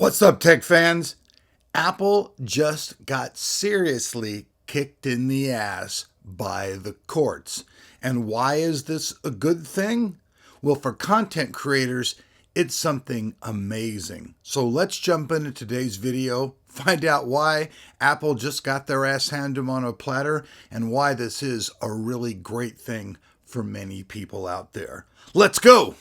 What's up, tech fans? Apple just got seriously kicked in the ass by the courts. And why is this a good thing? Well, for content creators, it's something amazing. So let's jump into today's video, find out why Apple just got their ass handed them on a platter, and why this is a really great thing for many people out there. Let's go!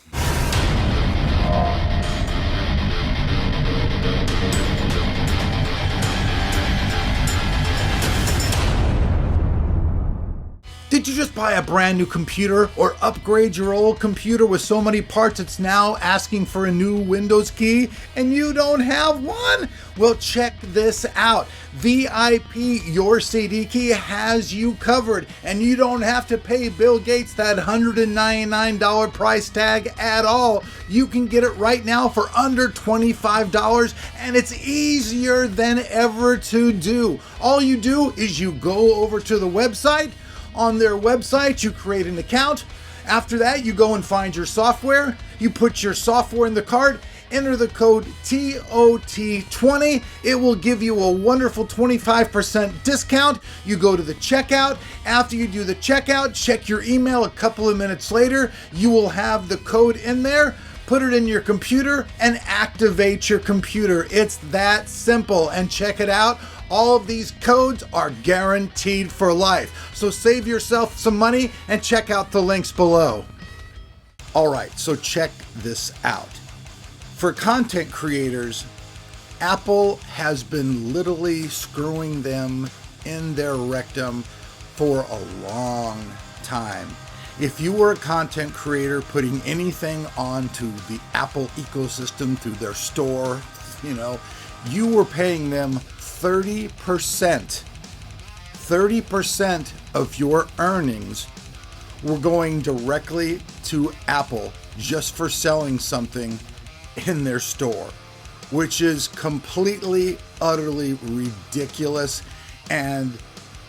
Did you just buy a brand new computer or upgrade your old computer with so many parts it's now asking for a new Windows key and you don't have one? Well, check this out. VIP Your CD Key has you covered, and you don't have to pay Bill Gates that $199 price tag at all. You can get it right now for under $25, and it's easier than ever to do. All you do is you go over to the website. On their website, you create an account. After that, you go and find your software. You put your software in the cart, enter the code TOT20. It will give you a wonderful 25% discount. You go to the checkout. After you do the checkout, check your email a couple of minutes later. You will have the code in there. Put it in your computer and activate your computer. It's that simple. And check it out. All of these codes are guaranteed for life. So save yourself some money and check out the links below. All right, so check this out. For content creators, Apple has been literally screwing them in their rectum for a long time. If you were a content creator putting anything onto the Apple ecosystem through their store, you were paying them 30% of your earnings were going directly to Apple just for selling something in their store, which is completely, utterly ridiculous. And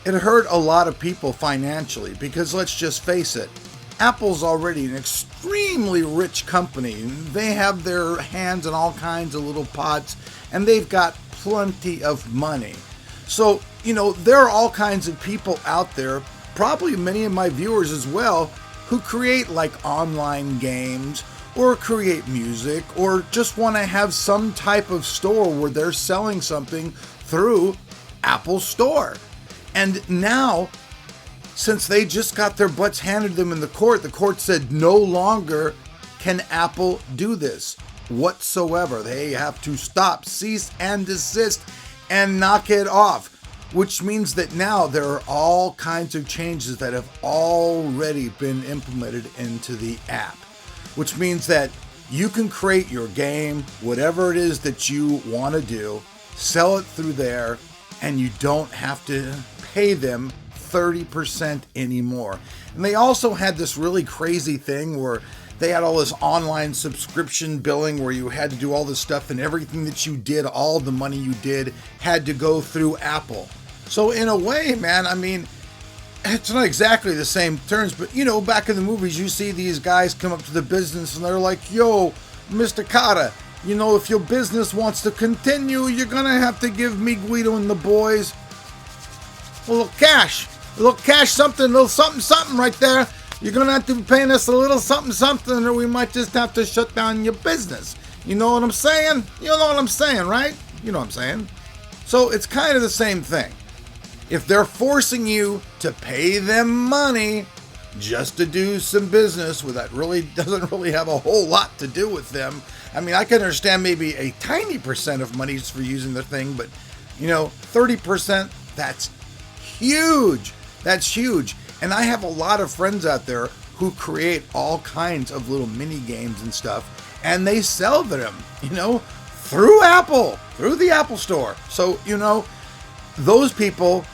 it hurt a lot of people financially because let's just face it, Apple's already an extremely rich company. They have their hands in all kinds of little pots and they've got plenty of money. So, there are all kinds of people out there, probably many of my viewers as well, who create like online games or create music or just want to have some type of store where they're selling something through Apple Store. And now, since they just got their butts handed to them in the court said no longer can Apple do this whatsoever. They have to stop, cease and desist, and knock it off, which means that now there are all kinds of changes that have already been implemented into the app, which means that you can create your game, whatever it is that you want to do, sell it through there, and you don't have to pay them 30% anymore. And they also had this really crazy thing where they had all this online subscription billing where you had to do all this stuff and everything that you did, all the money you did, had to go through Apple. So in a way, man, it's not exactly the same terms, but back in the movies, you see these guys come up to the business and they're like, yo, Mr. Kata, if your business wants to continue, you're going to have to give me, Guido, and the boys a little cash, something, a little something right there. You're going to have to be paying us a little something, or we might just have to shut down your business. You know what I'm saying? You know what I'm saying, right? You know what I'm saying. So it's kind of the same thing. If they're forcing you to pay them money just to do some business that really doesn't really have a whole lot to do with them. I can understand maybe a tiny percent of money is for using the thing, but 30%, that's huge. That's huge. And I have a lot of friends out there who create all kinds of little mini games and stuff, and they sell them, through Apple, through the Apple Store. So, those people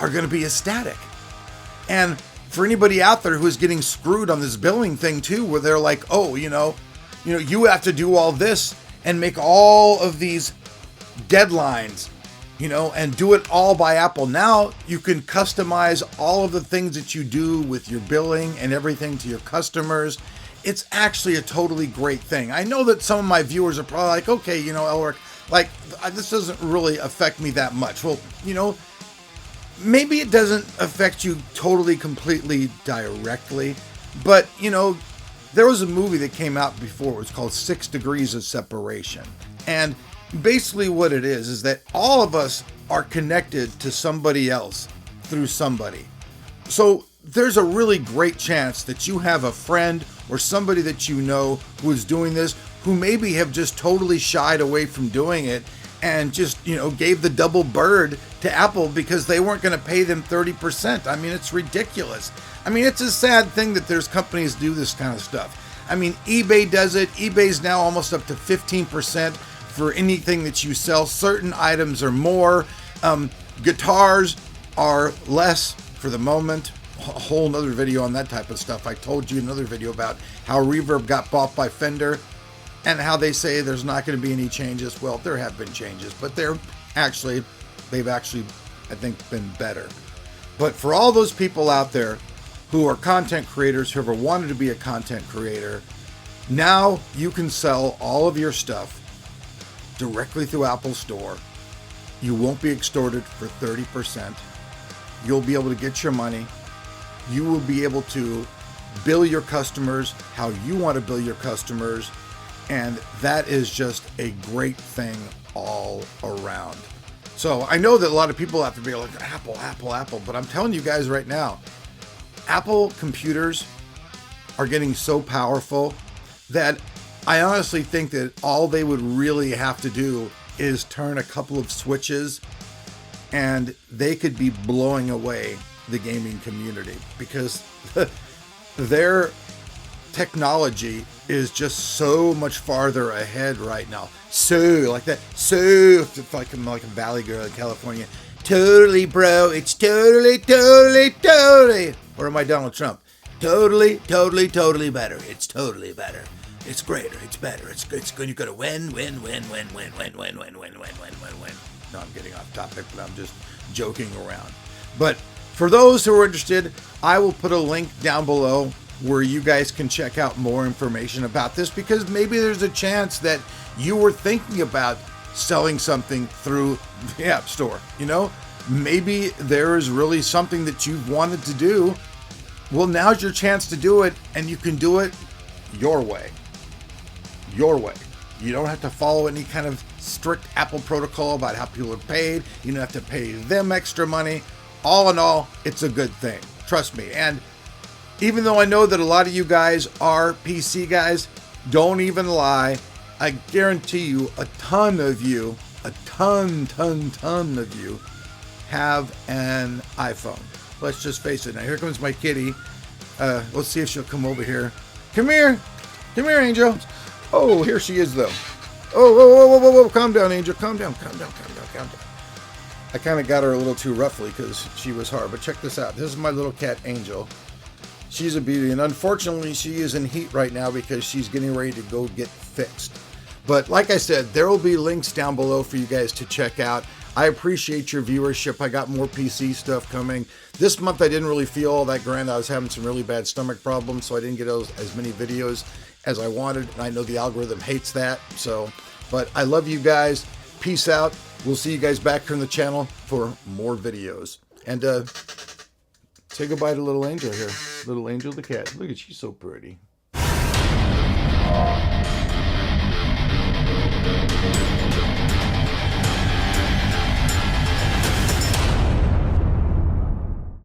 are going to be ecstatic. And for anybody out there who is getting screwed on this billing thing too, where they're like, oh, you have to do all this and make all of these deadlines, and do it all by Apple. Now you can customize all of the things that you do with your billing and everything to your customers. It's actually a totally great thing. I know that some of my viewers are probably like, okay, Elric, like, this doesn't really affect me that much. Well, maybe it doesn't affect you totally, completely, directly, but, there was a movie that came out before. It was called 6 Degrees of Separation. And basically what it is that all of us are connected to somebody else through somebody. So there's a really great chance that you have a friend or somebody that you know who is doing this, who maybe have just totally shied away from doing it and just, gave the double bird to Apple because they weren't going to pay them 30%. I mean, it's ridiculous. I mean, it's a sad thing that there's companies do this kind of stuff. I mean, eBay does it. eBay's now almost up to 15% for anything that you sell. Certain items are more. Guitars are less for the moment. A whole nother video on that type of stuff. I told you another video about how Reverb got bought by Fender and how they say there's not going to be any changes. Well, there have been changes, but they've actually, I think, been better. But for all those people out there who are content creators, who ever wanted to be a content creator, now you can sell all of your stuff directly through Apple Store. You won't be extorted for 30%. You'll be able to get your money. You will be able to bill your customers how you want to bill your customers. And that is just a great thing all around. So I know that a lot of people have to be like, Apple, but I'm telling you guys right now, Apple computers are getting so powerful that I honestly think that all they would really have to do is turn a couple of switches and they could be blowing away the gaming community, because their technology is just so much farther ahead right now. So like that. So like I'm like a valley girl in California. Totally, bro. It's totally. Or am I Donald Trump? Totally better. It's totally better. It's greater. It's better. It's good. You're gonna win. No, I'm getting off topic, but I'm just joking around. But for those who are interested, I will put a link down below where you guys can check out more information about this, because maybe there's a chance that you were thinking about selling something through the App Store. Maybe there is really something that you've wanted to do. Well, now's your chance to do it, and you can do it your way. Your way. You don't have to follow any kind of strict Apple protocol about how people are paid. You don't have to pay them extra money. All in all, it's a good thing. Trust me. And even though I know that a lot of you guys are PC guys, don't even lie. I guarantee you a ton of you have an iPhone. Let's just face it. Now here comes my kitty. Let's see if she'll come over here. Come here, Angel. Oh, here she is though. Oh, calm down, Angel. Calm down. I kind of got her a little too roughly because she was hard. But check this out. This is my little cat, Angel. She's a beauty, and unfortunately she is in heat right now because she's getting ready to go get fixed. But like I said, there will be links down below for you guys to check out. I appreciate your viewership. I got more PC stuff coming. This month I didn't really feel all that grand. I was having some really bad stomach problems, so I didn't get as many videos as I wanted. And I know the algorithm hates that. But I love you guys. Peace out. We'll see you guys back here on the channel for more videos. And say goodbye to little Angel here. Little Angel the cat. Look at, she's so pretty.